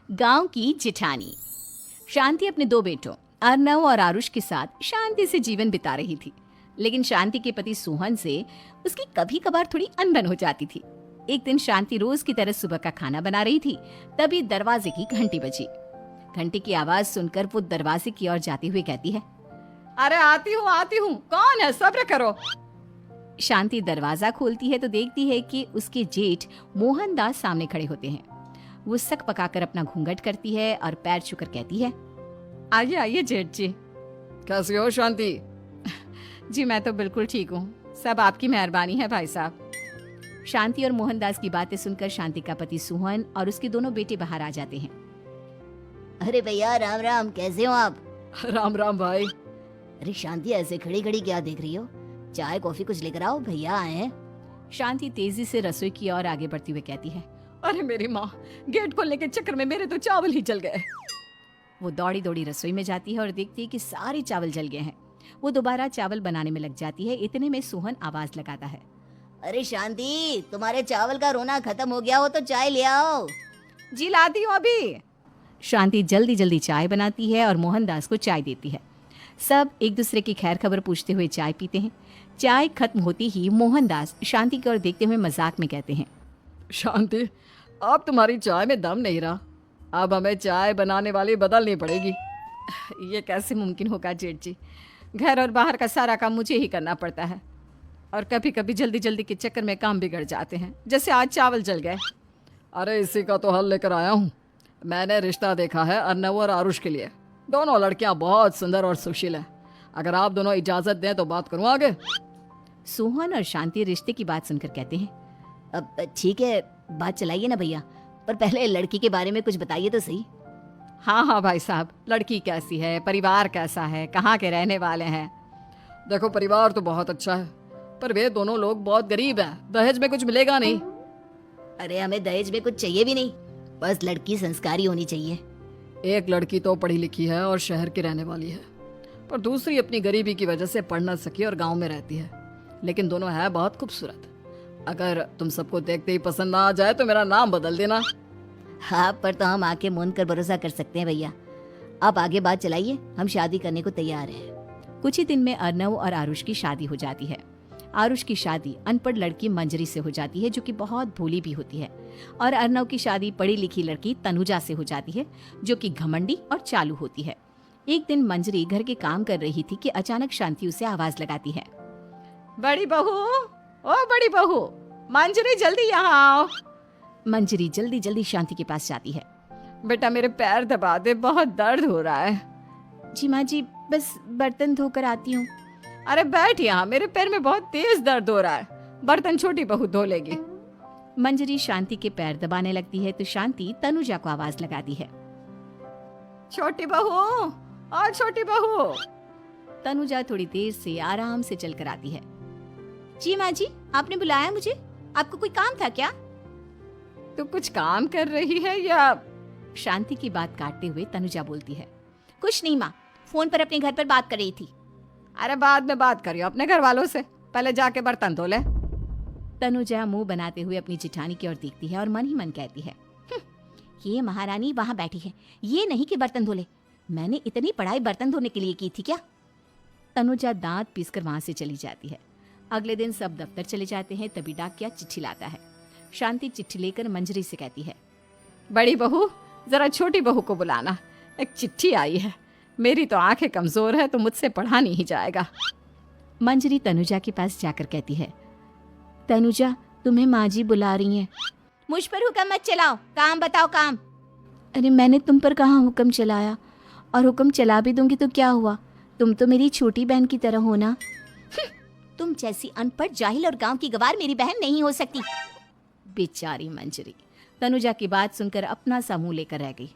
गांव की जिठानी। शांति अपने दो बेटों अर्नव और आरुष के साथ शांति से जीवन बिता रही थी। लेकिन शांति के पति सोहन से उसकी कभी कभार थोड़ी अनबन हो जाती थी। एक दिन शांति रोज की तरह सुबह का खाना बना रही थी, तभी दरवाजे की घंटी बजी। घंटी की आवाज सुनकर वो दरवाजे की ओर जाते हुए कहती है, अरे आती हूँ, कौन है, सब्र करो। शांति दरवाजा खोलती है तो देखती है कि उसके जेठ मोहनदास सामने खड़े होते हैं। वो सक पकाकर अपना घूंघट करती है और पैर छूकर कहती है, आइए आइए जेठ जी। कैसी हो शांति? जी मैं तो बिल्कुल ठीक हूँ, सब आपकी मेहरबानी है भाई साहब। शांति और मोहनदास की बातें सुनकर शांति का पति सोहन और उसके दोनों बेटे बाहर आ जाते हैं। अरे भैया राम राम, कैसे हो आप? राम राम भाई। अरे शांति ऐसे खड़ी खड़ी क्या देख रही हो? चाय कॉफी कुछ लेकर आओ, भैया आए हैं। शांति तेजी से रसोई की ओर आगे बढ़ती हुई कहती है, अरे मेरी माँ, गेट खोलने के चक्कर में मेरे तो चावल ही जल गए। वो दौड़ी दौड़ी रसोई में जाती है और देखती है कि सारे चावल जल गए हैं। वो दोबारा चावल बनाने में लग जाती है। इतने में सोहन आवाज लगाता है, अरे शांति, तुम्हारे चावल का रोना खत्म हो गया हो तो चाय ले आओ। जी लाती हूँ अभी। शांति जल्दी जल्दी चाय बनाती है और मोहनदास को चाय देती है। सब एक दूसरे की खैर खबर पूछते हुए चाय पीते हैं। चाय खत्म होती ही मोहनदास शांति की ओर देखते हुए मजाक में कहते हैं, शांति, अब तुम्हारी चाय में दम नहीं रहा, अब हमें चाय बनाने वाली बदलनी पड़ेगी। ये कैसे मुमकिन होगा जेठ जी? घर और बाहर का सारा काम मुझे ही करना पड़ता है और कभी कभी जल्दी जल्दी के चक्कर में काम बिगड़ जाते हैं, जैसे आज चावल जल गए। अरे इसी का तो हल लेकर आया हूँ। मैंने रिश्ता देखा है अर्नव और आरुष के लिए। दोनों लड़कियां बहुत सुंदर और सुशील हैं। अगर आप दोनों इजाजत दें तो बात करूँ आगे। सोहन और शांति रिश्ते की बात सुनकर कहते हैं, अब ठीक है, बात चलाइए ना भैया, पर पहले लड़की के बारे में कुछ बताइए तो सही। हाँ भाई साहब, लड़की कैसी है, परिवार कैसा है, कहाँ के रहने वाले हैं? देखो परिवार तो बहुत अच्छा है, पर वे दोनों लोग बहुत गरीब हैं। दहेज में कुछ मिलेगा नहीं। अरे हमें दहेज में कुछ चाहिए भी नहीं, बस लड़की संस्कारी होनी चाहिए। एक लड़की तो पढ़ी लिखी है और शहर की रहने वाली है, पर दूसरी अपनी गरीबी की वजह से पढ़ न सकी और गांव में रहती है। लेकिन दोनों है बहुत खूबसूरत। अगर तुम सबको देखते ही पसंद ना आ जाए तो मेरा नाम बदल देना। हाँ, पर तो हम आके मूंद कर भरोसा कर सकते हैं भैया। आप आगे बात चलाइए, हम शादी करने को तैयार हैं। कुछ ही दिन में अर्नव और आरुष की शादी हो जाती है। आरुष की शादी अनपढ़ लड़की मंजरी से हो जाती है, जो कि बहुत भोली भी होती है, और अर्नव की शादी पढ़ी लिखी लड़की तनुजा से हो जाती है, जो कि घमंडी और चालू होती है। एक दिन मंजरी घर के काम कर रही थी कि अचानक शांति उसे आवाज लगाती है, बड़ी बहू, ओ बड़ी बहू, मंजरी जल्दी यहाँ आओ। मंजरी जल्दी जल्दी शांति के पास जाती है। बेटा मेरे पैर दबा दे, बहुत दर्द हो रहा है। जी माँ जी, बस बर्तन धोकर आती हूँ। अरे बैठ यहाँ, मेरे पैर में बहुत तेज दर्द हो रहा है, बर्तन छोटी बहू धो लेगी। मंजरी शांति के पैर दबाने लगती है तो शांति तनुजा को आवाज लगाती है, छोटी बहू, और छोटी बहू। तनुजा थोड़ी देर से आराम से चलकर आती है। जी माँ जी, आपने बुलाया मुझे? आपको कोई काम था क्या? तू कुछ काम कर रही है या? शांति की बात काटते हुए तनुजा बोलती है, कुछ नहीं माँ, फोन पर अपने घर पर बात कर रही थी। अरे बाद में बात करियो अपने घर वालों से, पहले जाके बर्तन धो ले। तनुजा मुंह बनाते हुए अपनी जिठानी की ओर देखती है और मन ही मन कहती है, ये महारानी वहां बैठी है, ये नहीं कि बर्तन धो ले। मैंने इतनी पढ़ाई बर्तन धोने के लिए की थी क्या? तनुजा दांत पीसकर वहां से चली जाती है। अगले दिन सब दफ्तर चले जाते हैं, तभी डाकिया चिट्ठी लाता है। शांति चिट्ठी लेकर मंजरी से कहती है, बड़ी बहू, जरा छोटी बहू को बुलाना, एक चिट्ठी आई है। मेरी तो आंखें कमजोर है तो मुझसे पढ़ा नहीं जाएगा। मंजरी तनुजा के पास जाकर कहती है, तनुजा, तुम्हें माँ जी बुला रही हैं। मुझ पर हुक्म मत चलाओ, काम बताओ काम। अरे मैंने तुम पर कहाँ हुक्म चलाया, और हुक्म चला भी दूंगी तो क्या हुआ? तुम तो मेरी छोटी बहन की तरह हो ना। तुम जैसी अनपढ़, जाहिल और गांव की गवार मेरी बहन नहीं हो सकती। बेचारी मंजरी तनुजा की बात सुनकर अपना सा मुंह लेकर रह गई।